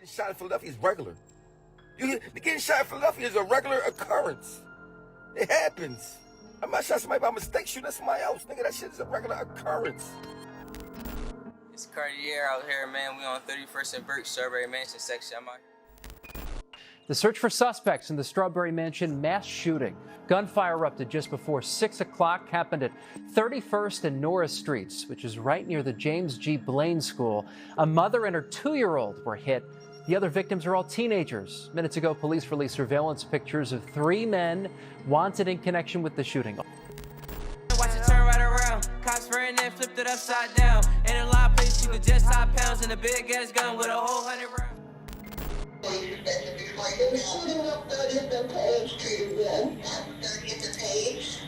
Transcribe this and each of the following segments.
Getting shot in Philadelphia is regular. Getting shot in Philadelphia is a regular occurrence. It happens. I might shot somebody by mistake, shooting at somebody else. Nigga, that shit is a regular occurrence. It's Cartier out here, man. We on 31st and Burke, Strawberry Mansion section. I'm out here. The search for suspects in the Strawberry Mansion mass shooting. Gunfire erupted just before 6 o'clock, happened at 31st and Norris Streets, which is right near the James G. Blaine School. A mother and her 2-year-old were hit. The other victims are all teenagers. Minutes ago, police released surveillance pictures of 3 men wanted in connection with the shooting. Watch it turn right around. Cops ran and flipped it upside down. And in a lot of places, you could just 5 pounds and a big ass gun with a whole 100 rounds. Shooting up 30th and Page Street again. 30th and Page?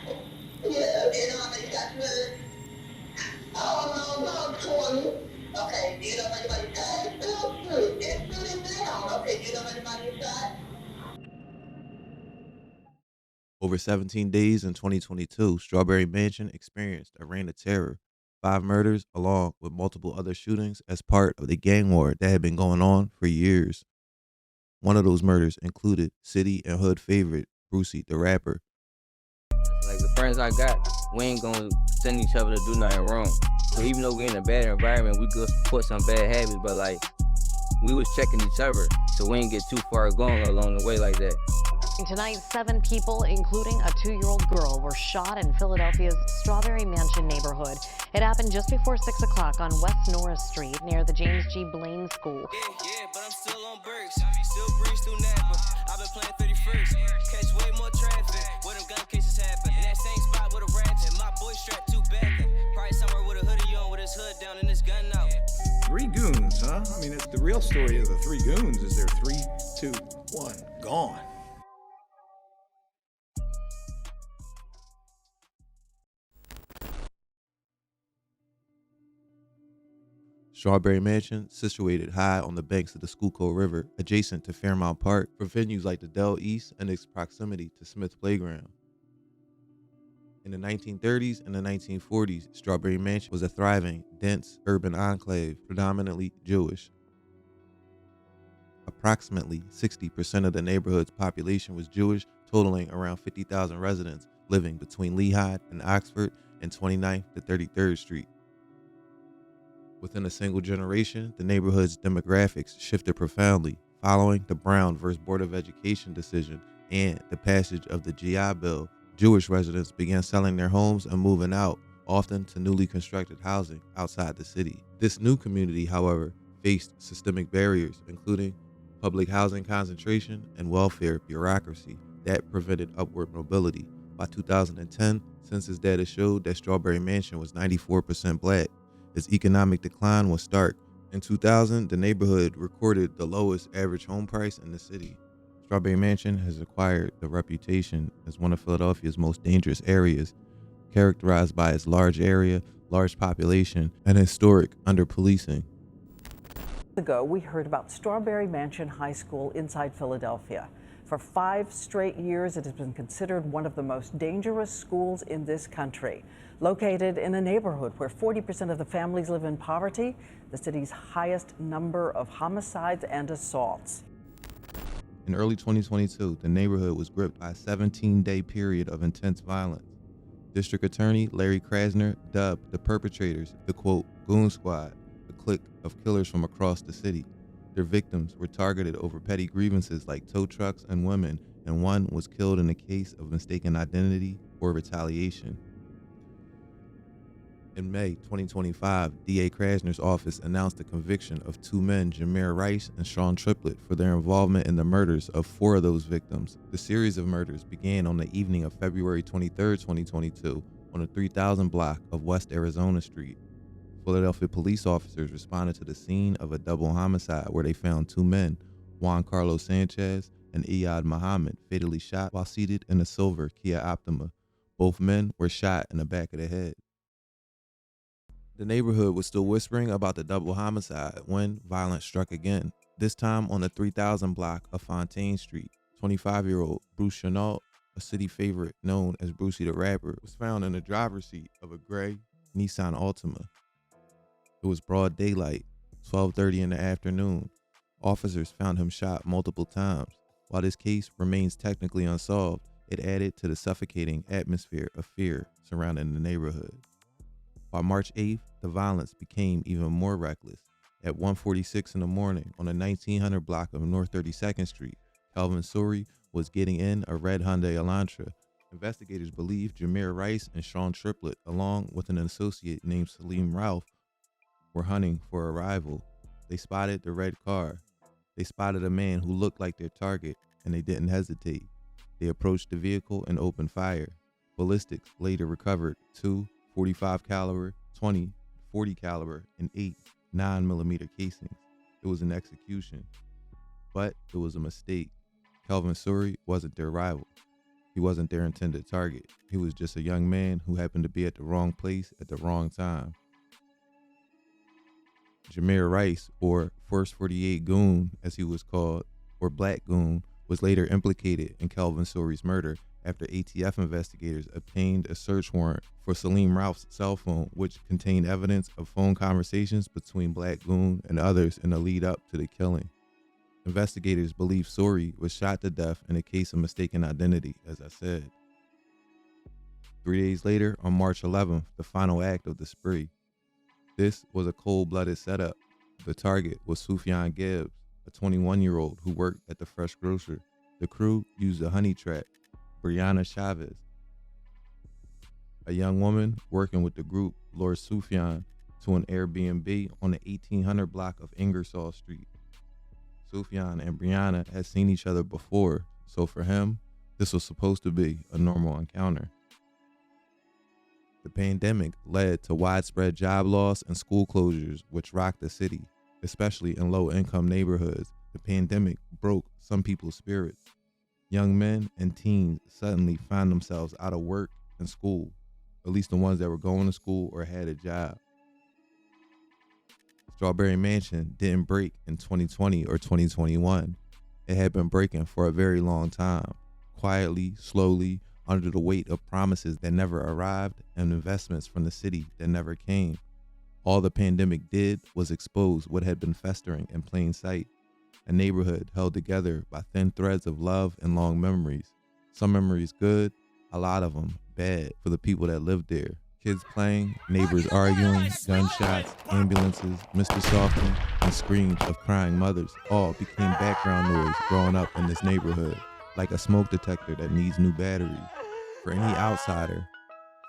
Yeah, you know how many shots were? Oh, no, 20. Okay, do you know if anybody died? It's shooting down. Okay, do you know if anybody died? Over 17 days in 2022, Strawberry Mansion experienced a reign of terror. 5 murders, along with multiple other shootings, as part of the gang war that had been going on for years. One of those murders included city and hood favorite Brucey the rapper. Like the friends I got, we ain't gonna send each other to do nothing wrong. So even though we're in a bad environment, we could support some bad habits, but like we was checking each other, so we ain't get too far gone along the way like that. Tonight, 7 people, including a 2-year-old girl, were shot in Philadelphia's Strawberry Mansion neighborhood. It happened just before 6 o'clock on West Norris Street near the James G. Blaine School. Yeah, but I'm still on Burks. Still breeze through Napa. I've been playing 31st. Catch way more traffic. Where them gun cases happen. In that same spot with a rat and my boy strapped 2 back. Probably somewhere with a hoodie on with his hood down and his gun out. 3 goons, huh? I mean, the real story of the 3 goons is they're 3, 2, 1, gone. Strawberry Mansion, situated high on the banks of the Schuylkill River, adjacent to Fairmount Park, for venues like the Dell East and its proximity to Smith Playground. In the 1930s and the 1940s, Strawberry Mansion was a thriving, dense, urban enclave, predominantly Jewish. Approximately 60% of the neighborhood's population was Jewish, totaling around 50,000 residents living between Lehigh and Oxford and 29th to 33rd Street. Within a single generation, the neighborhood's demographics shifted profoundly following the Brown v. Board of Education decision and the passage of the GI Bill. Jewish residents began selling their homes and moving out, often to newly constructed housing outside the city. This new community, however, faced systemic barriers, including public housing concentration and welfare bureaucracy that prevented upward mobility. By 2010, census data showed that Strawberry Mansion was 94% black. Its economic decline was stark. In 2000, the neighborhood recorded the lowest average home price in the city. Strawberry Mansion has acquired the reputation as one of Philadelphia's most dangerous areas, characterized by its large area, large population, and historic under-policing. Ago, we heard about Strawberry Mansion High School inside Philadelphia. For 5 straight years, it has been considered one of the most dangerous schools in this country. Located in a neighborhood where 40% of the families live in poverty, the city's highest number of homicides and assaults. In early 2022, the neighborhood was gripped by a 17-day period of intense violence. District Attorney Larry Krasner dubbed the perpetrators the, quote, goon squad, a clique of killers from across the city. Their victims were targeted over petty grievances like tow trucks and women, and one was killed in a case of mistaken identity or retaliation. In May 2025, D.A. Krasner's office announced the conviction of 2 men, Jameer Rice and Sean Triplett, for their involvement in the murders of 4 of those victims. The series of murders began on the evening of February 23, 2022, on the 3000 block of West Arizona Street. Philadelphia police officers responded to the scene of a double homicide where they found 2 men, Juan Carlos Sanchez and Iyad Muhammad, fatally shot while seated in a silver Kia Optima. Both men were shot in the back of the head. The neighborhood was still whispering about the double homicide when violence struck again, this time on the 3000 block of Fontaine Street. 25-year-old Bruce Chenault, a city favorite known as Brucey the Rapper, was found in the driver's seat of a gray Nissan Altima. It was broad daylight, 12:30 in the afternoon. Officers found him shot multiple times. While this case remains technically unsolved, it added to the suffocating atmosphere of fear surrounding the neighborhood. By March 8th, the violence became even more reckless. At 1:46 in the morning on the 1900 block of North 32nd Street, Calvin Suri was getting in a red Hyundai Elantra. Investigators believe Jameer Rice and Sean Triplett, along with an associate named Salim Ralph, were hunting for a rival. They spotted the red car. They spotted a man who looked like their target, and they didn't hesitate. They approached the vehicle and opened fire. Ballistics later recovered 2 .45 caliber, 20 .40 caliber, and 8 9mm casings. It was an execution, but it was a mistake. Calvin Suri wasn't their rival. He wasn't their intended target. He was just a young man who happened to be at the wrong place at the wrong time. Jameer Rice, or First 48 Goon as he was called, or Black Goon, was later implicated in Calvin Suri's murder after ATF investigators obtained a search warrant for Salim Ralph's cell phone, which contained evidence of phone conversations between Black Goon and others in the lead up to the killing. Investigators believe Suri was shot to death in a case of mistaken identity, as I said. 3 days later, on March 11th, the final act of the spree. This was a cold-blooded setup. The target was Sufyan Gibbs, a 21-year-old who worked at the Fresh Grocer. The crew used a honey trap. Brianna Chavez, a young woman working with the group, lured Sufyan to an Airbnb on the 1800 block of Ingersoll Street. Sufyan and Brianna had seen each other before, so for him, this was supposed to be a normal encounter. The pandemic led to widespread job loss and school closures, which rocked the city, especially in low-income neighborhoods. The pandemic broke some people's spirits. Young men and teens suddenly found themselves out of work and school, at least the ones that were going to school or had a job. Strawberry Mansion didn't break in 2020 or 2021. It had been breaking for a very long time, quietly, slowly, under the weight of promises that never arrived and investments from the city that never came. All the pandemic did was expose what had been festering in plain sight. A neighborhood held together by thin threads of love and long memories. Some memories good, a lot of them bad for the people that lived there. Kids playing, neighbors arguing, gunshots, ambulances, Mr. Softy, and screams of crying mothers all became background noise growing up in this neighborhood, like a smoke detector that needs new batteries. For any outsider,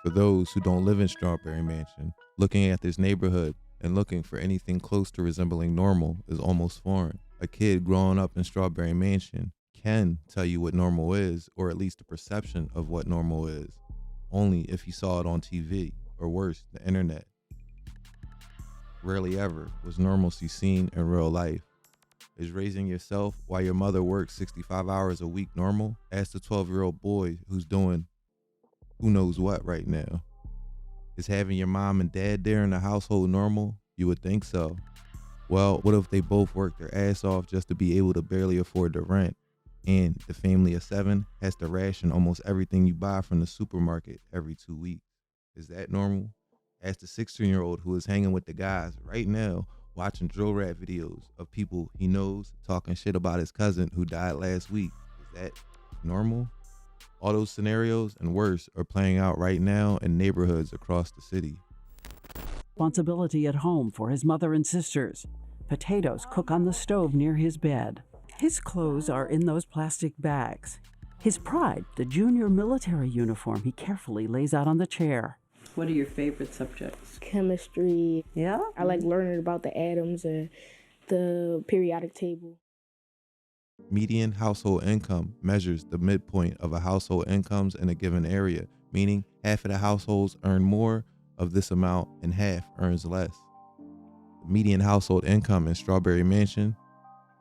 for those who don't live in Strawberry Mansion, looking at this neighborhood and looking for anything close to resembling normal is almost foreign. A kid growing up in Strawberry Mansion can tell you what normal is, or at least the perception of what normal is, only if he saw it on TV, or worse, the internet. Rarely ever was normalcy seen in real life. Is raising yourself while your mother works 65 hours a week normal? Ask the 12-year-old boy who's doing who knows what right now. Is having your mom and dad there in the household normal? You would think so. Well, what if they both work their ass off just to be able to barely afford the rent, and the family of 7 has to ration almost everything you buy from the supermarket every 2 weeks? Is that normal? Ask the 16-year-old who is hanging with the guys right now watching drill rap videos of people he knows talking shit about his cousin who died last week. Is that normal? All those scenarios and worse are playing out right now in neighborhoods across the city. Responsibility at home for his mother and sisters. Potatoes cook on the stove near his bed. His clothes are in those plastic bags. His pride, the junior military uniform he carefully lays out on the chair. What are your favorite subjects? Chemistry. Yeah? I like learning about the atoms and the periodic table. Median household income measures the midpoint of a household incomes in a given area, meaning half of the households earn more of this amount and half earns less. The median household income in Strawberry Mansion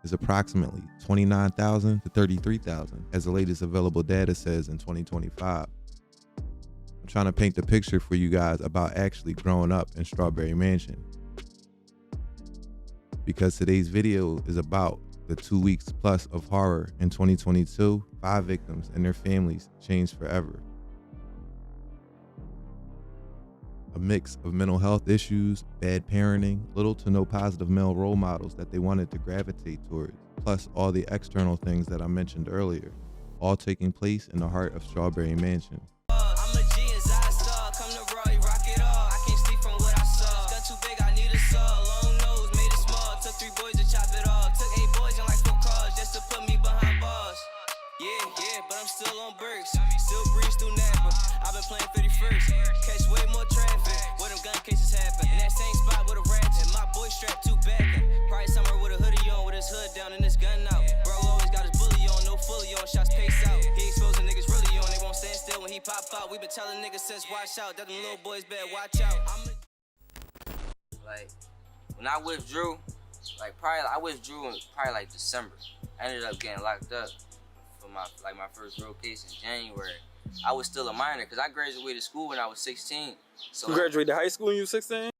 is approximately $29,000 to $33,000, as the latest available data says in 2025. I'm trying to paint the picture for you guys about actually growing up in Strawberry Mansion, because today's video is about the 2 weeks plus of horror in 2022. 5 victims and their families changed forever. A mix of mental health issues, bad parenting, little to no positive male role models that they wanted to gravitate towards, plus all the external things that I mentioned earlier, all taking place in the heart of Strawberry Mansion. I'm a G and Zod star, come to Roy, rock it all. I can't sleep from what I saw. Gun too big, I need a saw. Long nose, made it small. Took 3 boys to chop it off. Took 8 boys and like 4 cars just to put me behind bars. Yeah, but I'm still on bricks. Still breeze through Napa. I've been playing 31st. Catch way more traffic. Where them gun cases happen. In that same spot with a ratchet. My boy strapped 2 backing. Probably somewhere with a hoodie on, with his hood down and his gun out. Bro always got his bully on, no fully on. Shots pace out. He exposing niggas really on. They won't stand still when he pop out. We been telling niggas since watch out. That them little boys better watch out. Like, when I withdrew, I withdrew in probably like December. I ended up getting locked up for my first real case in January. I was still a minor because I graduated school when I was 16. So you graduated high school when you were 16?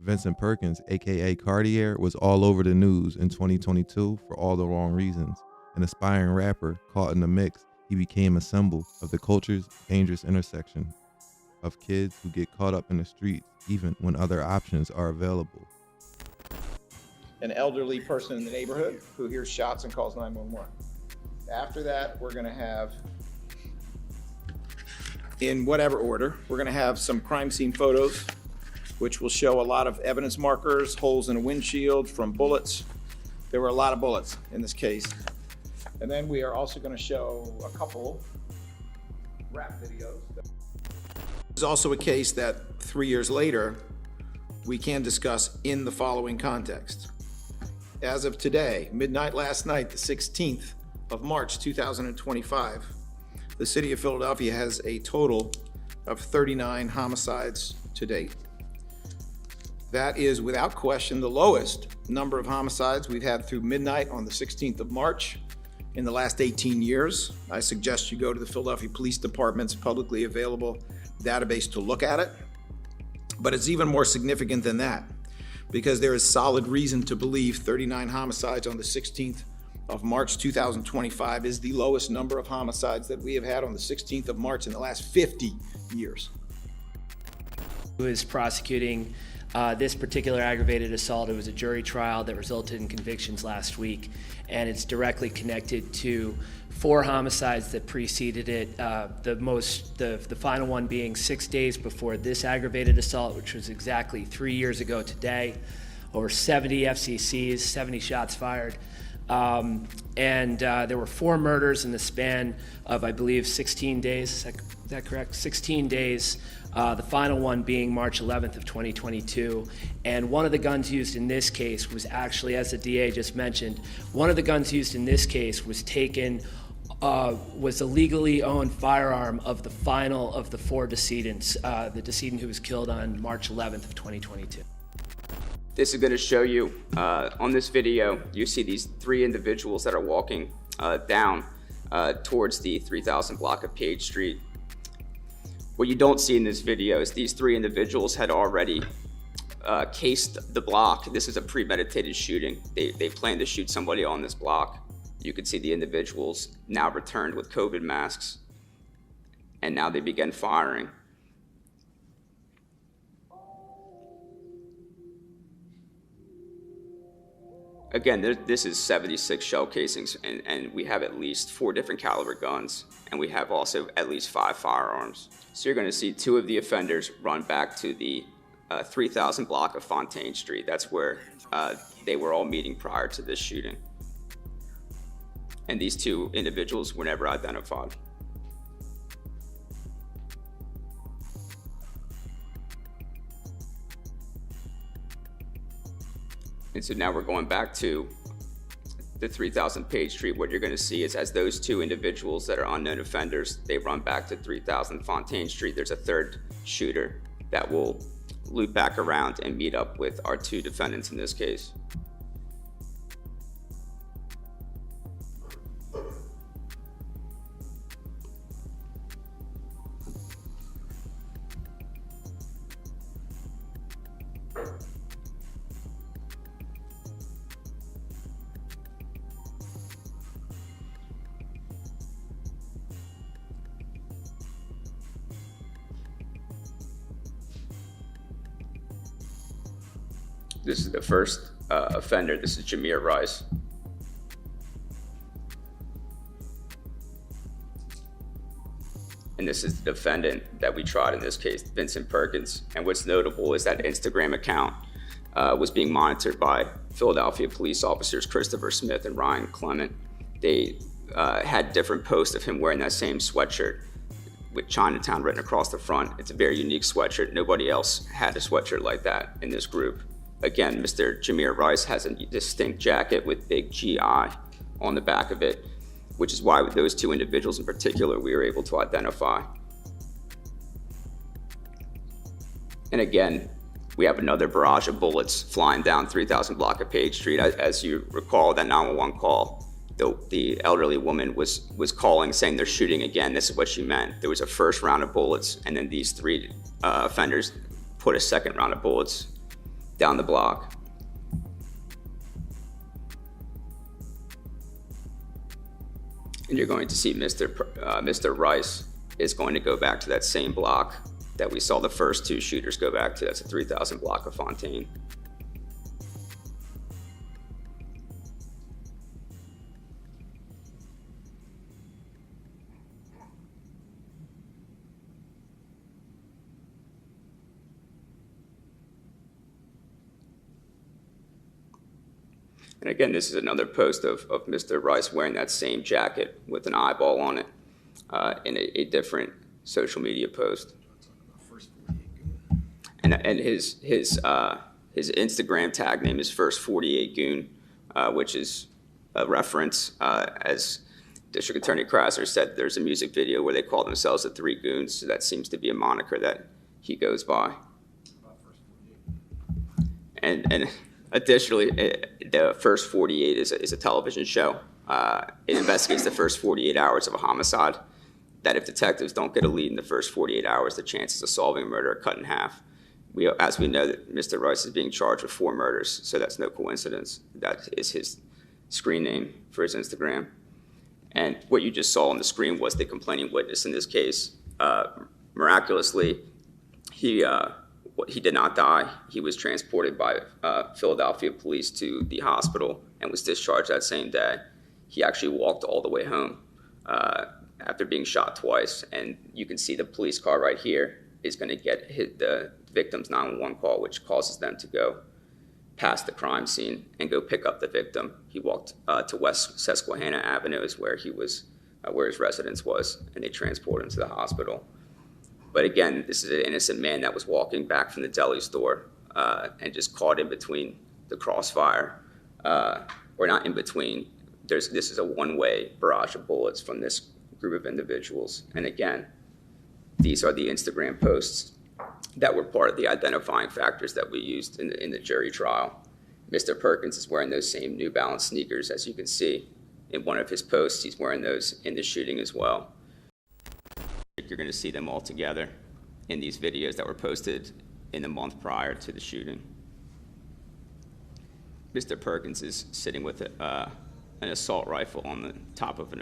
Vincent Perkins, aka Cartier, was all over the news in 2022 for all the wrong reasons. An aspiring rapper caught in the mix, he became a symbol of the culture's dangerous intersection of kids who get caught up in the streets even when other options are available. An elderly person in the neighborhood who hears shots and calls 911. After that, we're gonna have, in whatever order, we're gonna have some crime scene photos, which will show a lot of evidence markers, holes in a windshield from bullets. There were a lot of bullets in this case. And then we are also gonna show a couple rap videos. There's also a case that 3 years later, we can discuss in the following context. As of today, midnight last night, the 16th of March 2025, the city of Philadelphia has a total of 39 homicides to date. That is without question the lowest number of homicides we've had through midnight on the 16th of March in the last 18 years. I suggest you go to the Philadelphia Police Department's publicly available database to look at it. But it's even more significant than that, because there is solid reason to believe 39 homicides on the 16th of March 2025 is the lowest number of homicides that we have had on the 16th of March in the last 50 years. Who is prosecuting this particular aggravated assault? It was a jury trial that resulted in convictions last week, and it's directly connected to 4 homicides that preceded it. The final one being 6 days before this aggravated assault, which was exactly 3 years ago today. Over 70 FCCs, 70 shots fired. There were 4 murders in the span of, I believe, 16 days. Is that correct? 16 days. The final one being March 11th of 2022. And one of the guns used in this case was actually, as the DA just mentioned, one of the guns used in this case was taken, was a legally owned firearm of the final of the 4 decedents, the decedent who was killed on March 11th of 2022. This is going to show you, on this video, you see these 3 individuals that are walking down towards the 3000 block of Page Street. What you don't see in this video is these 3 individuals had already cased the block. This is a premeditated shooting. They planned to shoot somebody on this block. You can see the individuals now returned with COVID masks, and now they began firing. Again, this is 76 shell casings, and we have at least 4 different caliber guns, and we have also at least 5 firearms. So you're going to see 2 of the offenders run back to the 3000 block of Fontaine Street. That's where they were all meeting prior to this shooting. And these 2 individuals were never identified. And so now we're going back to the 3000 Page Street. What you're going to see is, as those 2 individuals that are unknown offenders, they run back to 3000 Fontaine Street, there's a 3rd shooter that will loop back around and meet up with our 2 defendants in this case. This is the first offender. This is Jameer Rice. And this is the defendant that we tried in this case, Vincent Perkins. And what's notable is that Instagram account was being monitored by Philadelphia police officers Christopher Smith and Ryan Clement. They had different posts of him wearing that same sweatshirt with Chinatown written across the front. It's a very unique sweatshirt. Nobody else had a sweatshirt like that in this group. Again, Mr. Jameer Rice has a distinct jacket with big GI on the back of it, which is why with those two individuals in particular, we were able to identify. And again, we have another barrage of bullets flying down 3000 block of Page Street. As you recall, that 911 call, the elderly woman was calling saying they're shooting again. This is what she meant. There was a first round of bullets, and then these three offenders put a second round of bullets down the block. And you're going to see Mr. Rice is going to go back to that same block that we saw the first two shooters go back to. That's a 3000 block of Fontaine. And again, this is another post of Mr. Rice wearing that same jacket with an eyeball on it in a different social media post. And his Instagram tag name is First 48 Goon, which is a reference, as District Attorney Krasser said, there's a music video where they call themselves the Three Goons, so that seems to be a moniker that he goes by. And additionally, the First 48 is a television show. It investigates the first 48 hours of a homicide, that if detectives don't get a lead in the first 48 hours, the chances of solving a murder are cut in half. As we know, that Mr. Rice is being charged with 4 murders, so that's no coincidence. That is his screen name for his Instagram. And what you just saw on the screen was the complaining witness in this case. Miraculously, he did not die. He was transported by Philadelphia police to the hospital and was discharged that same day. He actually walked all the way home after being shot twice. And you can see the police car right here is going to get the victim's 911 call, which causes them to go past the crime scene and go pick up the victim. He walked to West Susquehanna Avenue, is where he was, where his residence was, and they transported him to the hospital. But again, this is an innocent man that was walking back from the deli store and just caught in between the crossfire, or not in between. This is a one-way barrage of bullets from this group of individuals. And again, these are the Instagram posts that were part of the identifying factors that we used in the jury trial. Mr. Perkins is wearing those same New Balance sneakers, as you can see. In one of his posts, he's wearing those in the shooting as well. You're going to see them all together in these videos that were posted in the month prior to the shooting. Mr. Perkins is sitting with an assault rifle on the top of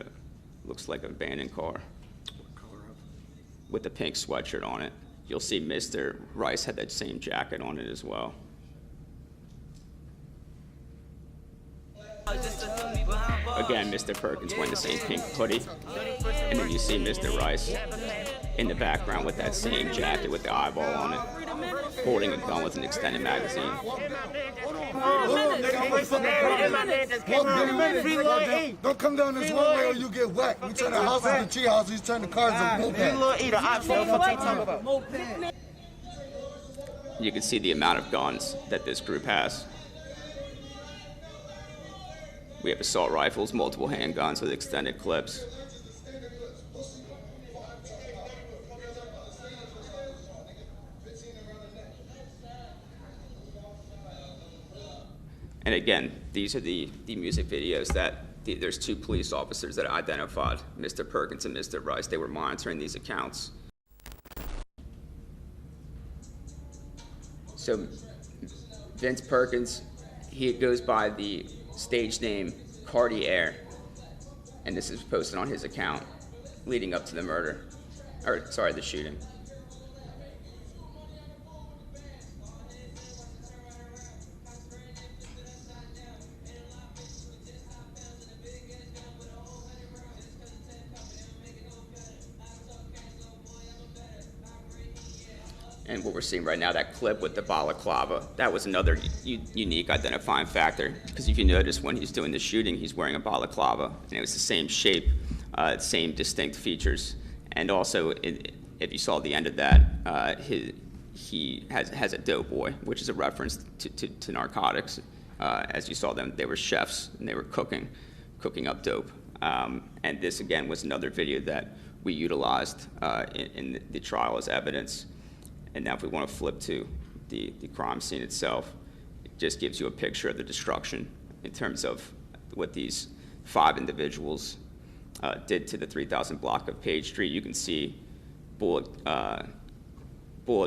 looks like an abandoned car. What color? With a pink sweatshirt on it. You'll see Mr. Rice had that same jacket on it as well. Again, Mr. Perkins wearing the same pink hoodie. And then you see Mr. Rice in the background with that same jacket with the eyeball on it, holding a gun with an extended magazine. Don't come down this one way or you get whacked. We turn the houses to tree houses, you turn the cars to moped. You can see the amount of guns that this group has. We have assault rifles, multiple handguns with extended clips. And again, these are the music videos that there's 2 police officers that identified Mr. Perkins and Mr. Rice. They were monitoring these accounts. So Vince Perkins, he goes by the stage name Cartier, and this is posted on his account leading up to the murder, or sorry, the shooting. And what we're seeing right now, that clip with the balaclava, that was another unique identifying factor. Because if you notice, when he's doing the shooting, he's wearing a balaclava, and it was the same shape, same distinct features. And also, if you saw the end of that, he has a doughboy, which is a reference to narcotics. As you saw them, they were chefs, and they were cooking up dope. And this, again, was another video that we utilized in the trial as evidence. And now if we want to flip to the crime scene itself, it just gives you a picture of the destruction in terms of what these 5 individuals did to the 3000 block of Page Street. You can see bullet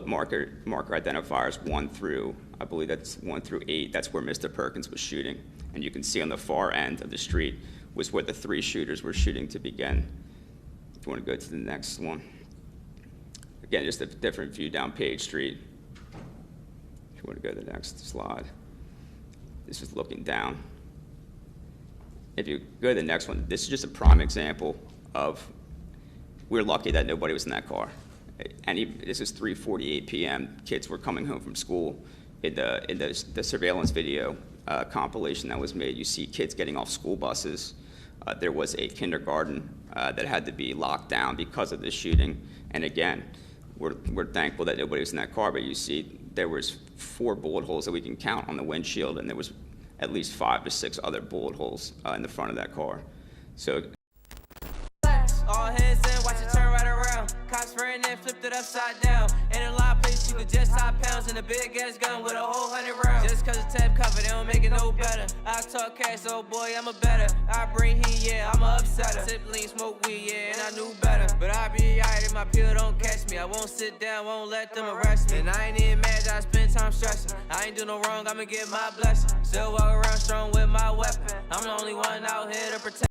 marker identifiers 1 through, I believe that's 1 through 8. That's where Mr. Perkins was shooting. And you can see on the far end of the street was where the 3 shooters were shooting to begin. If you want to go to the next one. Again, just a different view down Page Street. If you want to go to the next slide. This is looking down. If you go to the next one, this is just a prime example of, we're lucky that nobody was in that car. And this is 3:48 p.m. Kids were coming home from school. In the surveillance video compilation that was made, you see kids getting off school buses. There was a kindergarten that had to be locked down because of this shooting. And again, we're thankful that nobody was in that car, but you see there was 4 bullet holes that we can count on the windshield, and there was at least 5 to 6 other bullet holes in the front of that car. So all heads in, watch it turn right around. Cops ran in, flipped it upside down. In a lot of places you could just hide pounds in a big ass gun with a whole 100 rounds. Just cause it's tab covered, they don't make it no better. I talk cash, oh boy, I'm a better. I bring heat, yeah, I'm a upsetter. Sip lean, smoke weed, yeah, and I knew better. But I be alright if my pill don't catch me. I won't sit down, won't let them arrest me. And I ain't even mad that I spend time stressing. I ain't do no wrong, I'ma get my blessing. Still walk around strong with my weapon. I'm the only one out here to protect.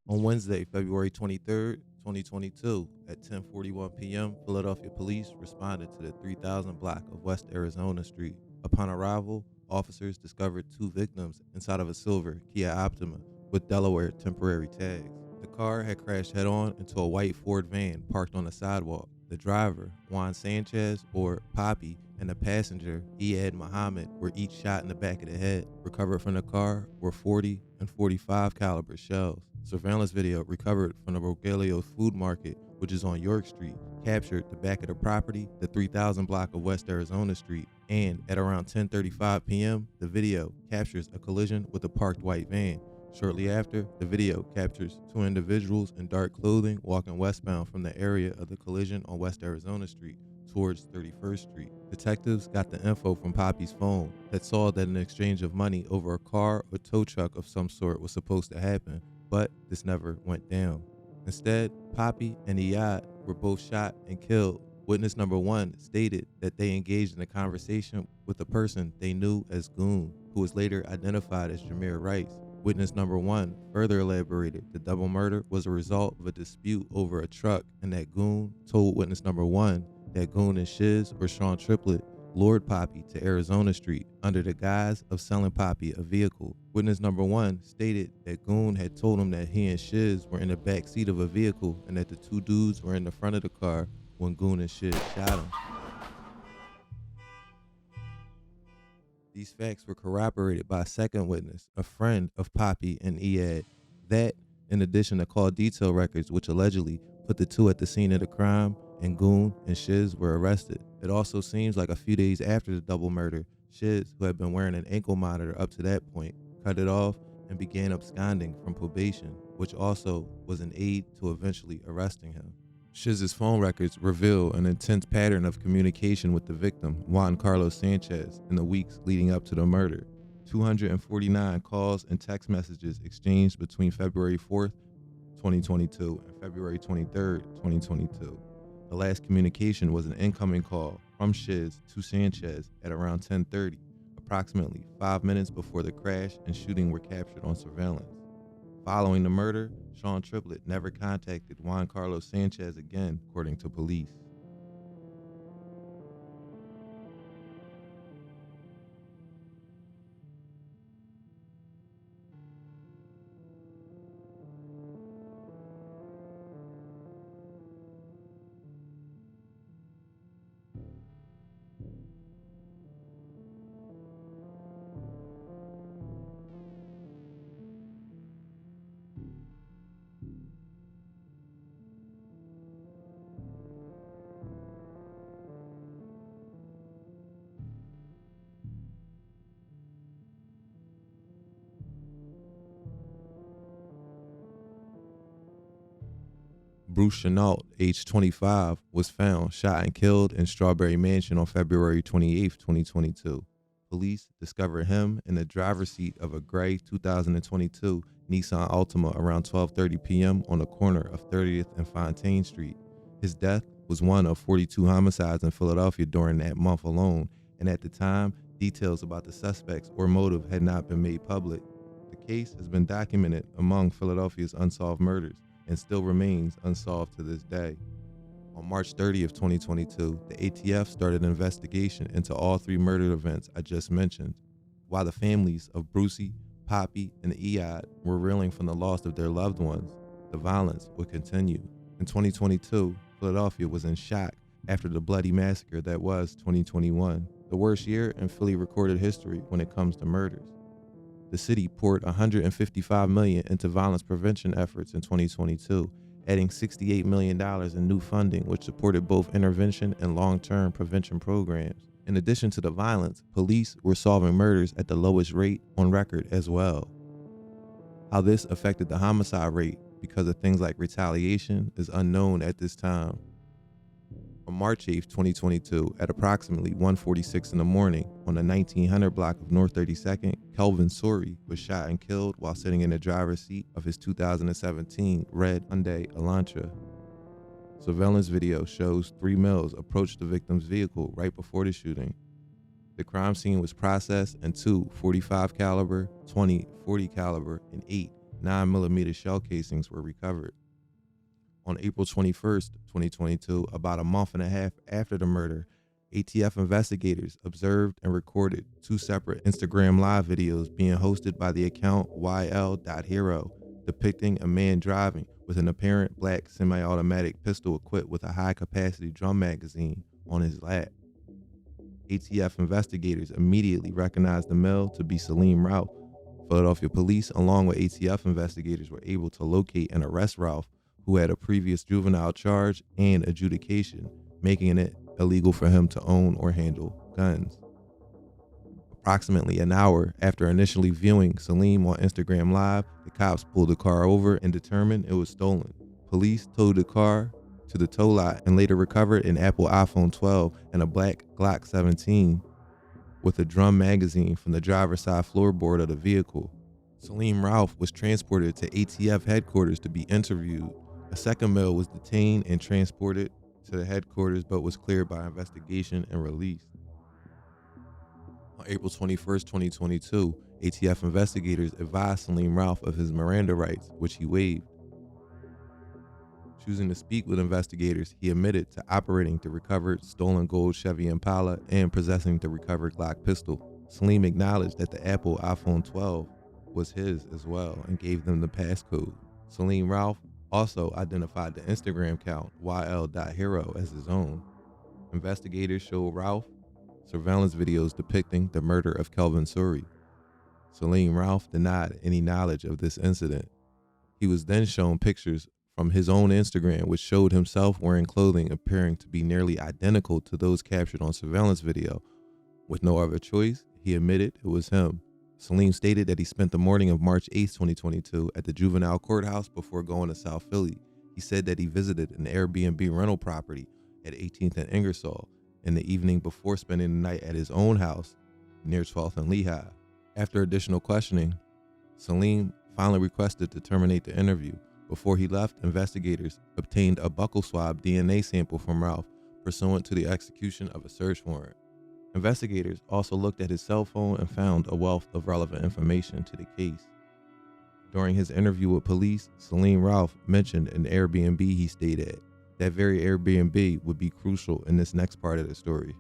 On Wednesday, February 23rd, 2022, at 10:41 p.m., Philadelphia police responded to the 3000 block of West Arizona Street. Upon arrival, officers discovered 2 victims inside of a silver Kia Optima with Delaware temporary tags. The car had crashed head-on into a white Ford van parked on the sidewalk. The driver, Juan Sanchez, or Poppy, and the passenger, Iyad Muhammad, were each shot in the back of the head. Recovered from the car were 40 and 45 caliber shells. Surveillance video recovered from the Rogelio Food Market, which is on York Street, captured the back of the property, the 3000 block of West Arizona Street, and at around 10:35 p.m., the video captures a collision with a parked white van. Shortly after, the video captures 2 individuals in dark clothing walking westbound from the area of the collision on West Arizona Street towards 31st Street. Detectives got the info from Poppy's phone that saw that an exchange of money over a car or tow truck of some sort was supposed to happen, but this never went down. Instead, Poppy and Iyad were both shot and killed. Witness number 1 stated that they engaged in a conversation with a person they knew as Goon, who was later identified as Jameer Rice. Witness number 1 further elaborated the double murder was a result of a dispute over a truck, and that Goon told witness number 1 that Goon and Shiz, or Sean Triplett, lured Poppy to Arizona Street under the guise of selling Poppy a vehicle. Witness number 1 stated that Goon had told him that he and Shiz were in the back seat of a vehicle and that the 2 dudes were in the front of the car when Goon and Shiz shot him. These facts were corroborated by a second witness, a friend of Poppy and Iyad. That, in addition to call detail records which allegedly put the 2 at the scene of the crime, and Goon and Shiz were arrested. It also seems like a few days after the double murder, Shiz, who had been wearing an ankle monitor up to that point, cut it off and began absconding from probation, which also was an aid to eventually arresting him. Shiz's phone records reveal an intense pattern of communication with the victim, Juan Carlos Sanchez, in the weeks leading up to the murder. 249 calls and text messages exchanged between February 4th, 2022 and February 23rd, 2022. The last communication was an incoming call from Shiz to Sanchez at around 10:30, approximately 5 minutes before the crash and shooting were captured on surveillance. Following the murder, Sean Triplett never contacted Juan Carlos Sanchez again, according to police. Bruce Chenault, age 25, was found shot and killed in Strawberry Mansion on February 28, 2022. Police discovered him in the driver's seat of a gray 2022 Nissan Altima around 12:30 p.m. on the corner of 30th and Fontaine Street. His death was one of 42 homicides in Philadelphia during that month alone, and at the time, details about the suspects or motive had not been made public. The case has been documented among Philadelphia's unsolved murders and still remains unsolved to this day. On March 30th, 2022, the ATF started an investigation into all three murder events I just mentioned. While the families of Brucey, Poppy, and Iyad were reeling from the loss of their loved ones, the violence would continue. In 2022, Philadelphia was in shock after the bloody massacre that was 2021, the worst year in Philly recorded history when it comes to murders. The city poured $155 million into violence prevention efforts in 2022, adding $68 million in new funding, which supported both intervention and long-term prevention programs. In addition to the violence, police were solving murders at the lowest rate on record as well. How this affected the homicide rate because of things like retaliation is unknown at this time. On March 8, 2022, at approximately 1:46 in the morning on the 1900 block of North 32nd, Kelvin Suri was shot and killed while sitting in the driver's seat of his 2017 red Hyundai Elantra. Surveillance video shows three males approach the victim's vehicle right before the shooting. The crime scene was processed and two 45 caliber, 20 40 caliber, and 8 9mm shell casings were recovered. On April 21st, 2022, about a month and a half after the murder, ATF investigators observed and recorded two separate Instagram live videos being hosted by the account YL.Hero, depicting a man driving with an apparent black semi-automatic pistol equipped with a high-capacity drum magazine on his lap. ATF investigators immediately recognized the male to be Salim Ralph. Philadelphia police, along with ATF investigators, were able to locate and arrest Ralph, who had a previous juvenile charge and adjudication, making it illegal for him to own or handle guns. Approximately an hour after initially viewing Salim on Instagram Live, the cops pulled the car over and determined it was stolen. Police towed the car to the tow lot and later recovered an Apple iPhone 12 and a black Glock 17 with a drum magazine from the driver's side floorboard of the vehicle. Salim Ralph was transported to ATF headquarters to be interviewed. A second male was detained and transported to the headquarters but was cleared by investigation and released. On April 21st, 2022, ATF investigators advised Salim Ralph of his Miranda rights, which he waived. Choosing to speak with investigators, he admitted to operating the recovered stolen gold Chevy Impala and possessing the recovered Glock pistol. Salim acknowledged that the Apple iPhone 12 was his as well and gave them the passcode. Salim Ralph also identified the Instagram account YL.Hero as his own. Investigators showed Ralph surveillance videos depicting the murder of Kelvin Suri. Salim Ralph denied any knowledge of this incident. He was then shown pictures from his own Instagram, which showed himself wearing clothing appearing to be nearly identical to those captured on surveillance video. With no other choice, he admitted it was him. Salim stated that he spent the morning of March 8, 2022 at the juvenile courthouse before going to South Philly. He said that he visited an Airbnb rental property at 18th and Ingersoll in the evening before spending the night at his own house near 12th and Lehigh. After additional questioning, Salim finally requested to terminate the interview. Before he left, investigators obtained a buccal swab DNA sample from Ralph pursuant to the execution of a search warrant. Investigators also looked at his cell phone and found a wealth of relevant information to the case. During his interview with police, Salim Ralph mentioned an Airbnb he stayed at. That very Airbnb would be crucial in this next part of the story.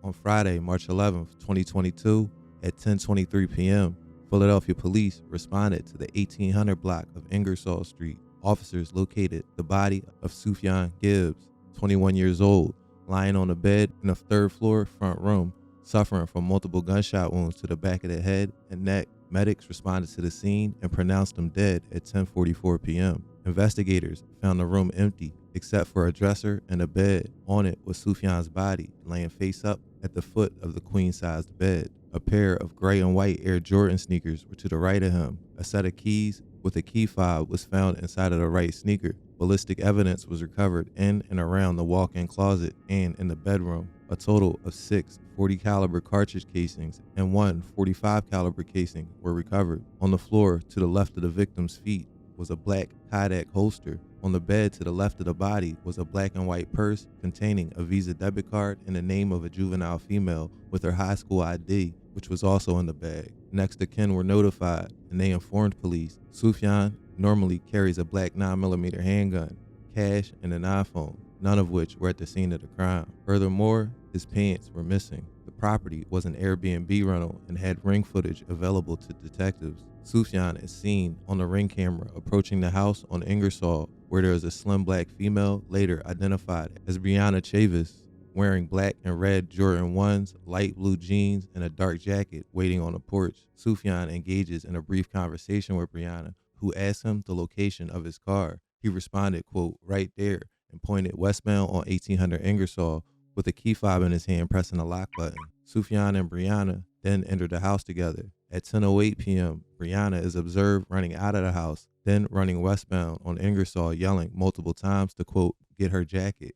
On Friday, March 11th, 2022, at 10:23 p.m., Philadelphia police responded to the 1800 block of Ingersoll Street. Officers located the body of Sufjan Gibbs, 21 years old, lying on a bed in a third-floor front room, suffering from multiple gunshot wounds to the back of the head and neck. Medics responded to the scene and pronounced him dead at 10:44 p.m. Investigators found the room empty except for a dresser and a bed. On it was Sufjan's body, laying face up at the foot of the queen-sized bed. A pair of gray and white Air Jordan sneakers were to the right of him. A set of keys with a key fob was found inside of the right sneaker. Ballistic evidence was recovered in and around the walk-in closet and in the bedroom. A total of 6 .40 caliber cartridge casings and 1 .45 caliber casing were recovered. On the floor to the left of the victim's feet was a black Kodak holster. On the bed to the left of the body was a black and white purse containing a Visa debit card and the name of a juvenile female with her high school ID, which was also in the bag. Next of kin were notified and they informed police. Sufjan normally carries a black 9mm handgun, cash, and an iPhone, none of which were at the scene of the crime. Furthermore, his pants were missing. The property was an Airbnb rental and had ring footage available to detectives. Sufjan is seen on the ring camera approaching the house on Ingersoll, where there is a slim black female later identified as Brianna Chavis, wearing black and red Jordan 1s, light blue jeans, and a dark jacket, waiting on a porch. Sufjan engages in a brief conversation with Brianna, who asks him the location of his car. He responded, quote, "right there," and pointed westbound on 1800 Ingersoll with a key fob in his hand pressing a lock button. Sufjan and Brianna then entered the house together. At 10:08 p.m., Brianna is observed running out of the house, then running westbound on Ingersoll, yelling multiple times to, quote, "get her jacket."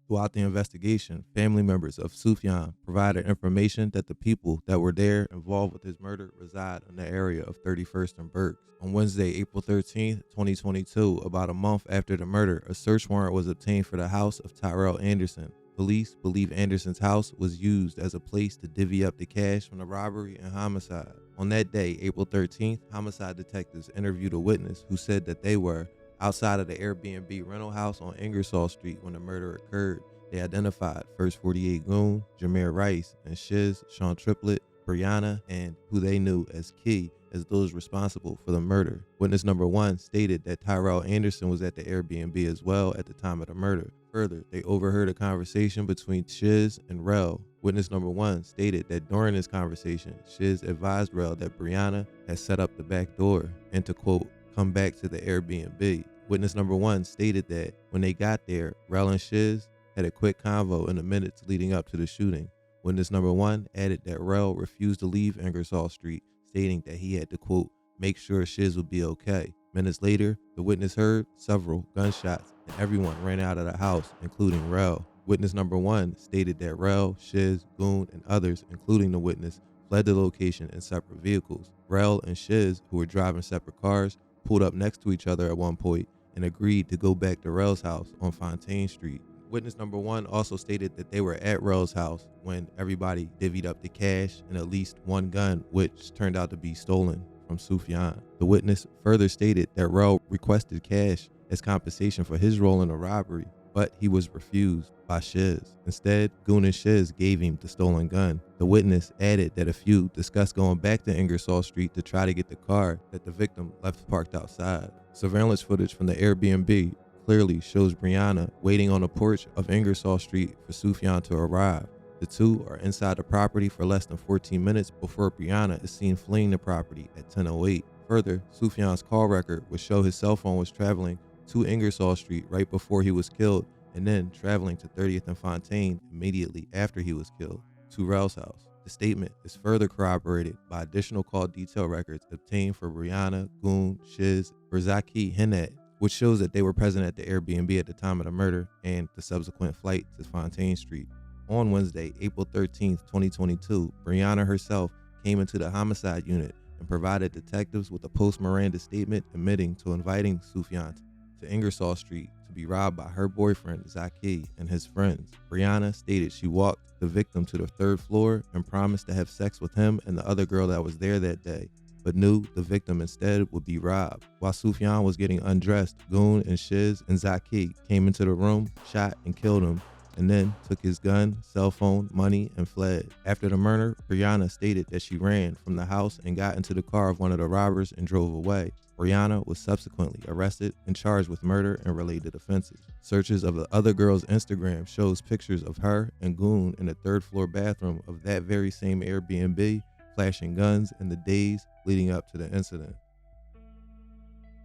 Throughout the investigation, family members of Sufjan provided information that the people that were there involved with his murder reside in the area of 31st and Berks. On Wednesday, April 13, 2022, about a month after the murder, a search warrant was obtained for the house of Tyrell Anderson. Police believe Anderson's house was used as a place to divvy up the cash from the robbery and homicide. On that day, April 13th, homicide detectives interviewed a witness who said that they were outside of the Airbnb rental house on Ingersoll Street when the murder occurred. They identified First 48 Goon, Jameer Rice, and Shiz, Sean Triplett, Brianna, and who they knew as Key as those responsible for the murder. Witness number 1 stated that Tyrell Anderson was at the Airbnb as well at the time of the murder. Further, they overheard a conversation between Shiz and Rel. Witness number 1 stated that during this conversation, Shiz advised Rel that Brianna had set up the back door and to, quote, "come back to the Airbnb." Witness number 1 stated that when they got there, Rel and Shiz had a quick convo in the minutes leading up to the shooting. Witness number 1 added that Rel refused to leave Ingersoll Street, stating that he had to, quote, "make sure Shiz would be okay." Minutes later, the witness heard several gunshots and everyone ran out of the house, including Rel. Witness number 1 stated that Rel, Shiz, Goon, and others, including the witness, fled the location in separate vehicles. Rel and Shiz, who were driving separate cars, pulled up next to each other at one point and agreed to go back to Rel's house on Fontaine Street. Witness number 1 also stated that they were at Rel's house when everybody divvied up the cash and at least one gun, which turned out to be stolen from Sufjan. The witness further stated that Rel requested cash as compensation for his role in the robbery, but he was refused by Shiz. Instead, Goon and Shiz gave him the stolen gun. The witness added that a few discussed going back to Ingersoll Street to try to get the car that the victim left parked outside. Surveillance footage from the Airbnb clearly shows Brianna waiting on the porch of Ingersoll Street for Sufjan to arrive. The two are inside the property for less than 14 minutes before Brianna is seen fleeing the property at 10:08. Further, Sufjan's call record would show his cell phone was traveling to Ingersoll Street right before he was killed and then traveling to 30th and Fontaine immediately after he was killed to Rel's house. The statement is further corroborated by additional call detail records obtained for Brianna, Goon, Shiz, or Zaki Hinat, which shows that they were present at the Airbnb at the time of the murder and the subsequent flight to Fontaine Street. On Wednesday, April 13th, 2022, Brianna herself came into the homicide unit and provided detectives with a post-Miranda statement admitting to inviting Sufjan to Ingersoll Street to be robbed by her boyfriend Zaki and his friends. Brianna stated she walked the victim to the 3rd floor and promised to have sex with him and the other girl that was there that day, but knew the victim instead would be robbed. While Sufjan was getting undressed, Goon and Shiz and Zaki came into the room, shot and killed him, and then took his gun, cell phone, money, and fled. After the murder, Brianna stated that she ran from the house and got into the car of one of the robbers and drove away. Brianna was subsequently arrested and charged with murder and related offenses. Searches of the other girl's Instagram shows pictures of her and Goon in the 3rd floor bathroom of that very same Airbnb, flashing guns in the days leading up to the incident.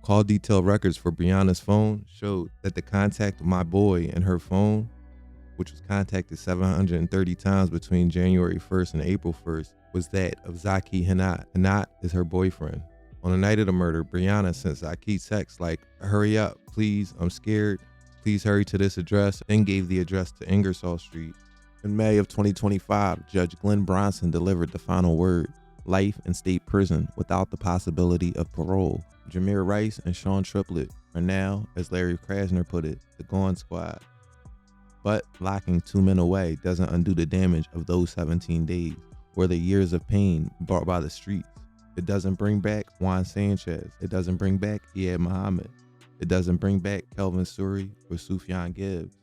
Call detail records for Brianna's phone showed that the contact of my boy in her phone, which was contacted 730 times between January 1st and April 1st, was that of Zaki Hinat. Hinat is her boyfriend. On the night of the murder, Brianna sent Zaki texts like, "Hurry up, please, I'm scared. Please hurry to this address," and gave the address to Ingersoll Street. In May of 2025, Judge Glenn Bronson delivered the final word: life in state prison without the possibility of parole. Jameer Rice and Sean Triplett are now, as Larry Krasner put it, the Gone Squad. But locking 2 men away doesn't undo the damage of those 17 days or the years of pain brought by the streets. It doesn't bring back Juan Sanchez. It doesn't bring back Iyad Muhammad. It doesn't bring back Kelvin Suri or Sufjan Gibbs.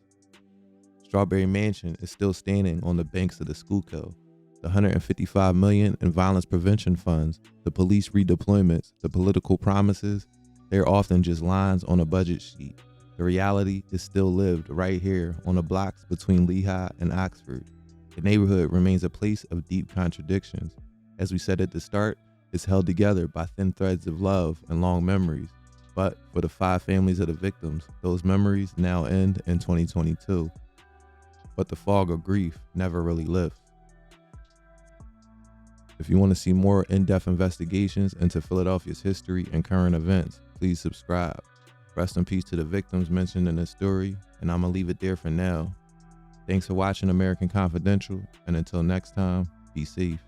Strawberry Mansion is still standing on the banks of the Schuylkill. The $155 million in violence prevention funds, the police redeployments, the political promises, they're often just lines on a budget sheet. The reality is still lived right here on the blocks between Lehigh and Oxford. The neighborhood remains a place of deep contradictions. As we said at the start, it's held together by thin threads of love and long memories. But for the 5 families of the victims, those memories now end in 2022. But the fog of grief never really lifts. If you want to see more in-depth investigations into Philadelphia's history and current events, please subscribe. Rest in peace to the victims mentioned in this story, and I'm going to leave it there for now. Thanks for watching American Confidential, and until next time, be safe.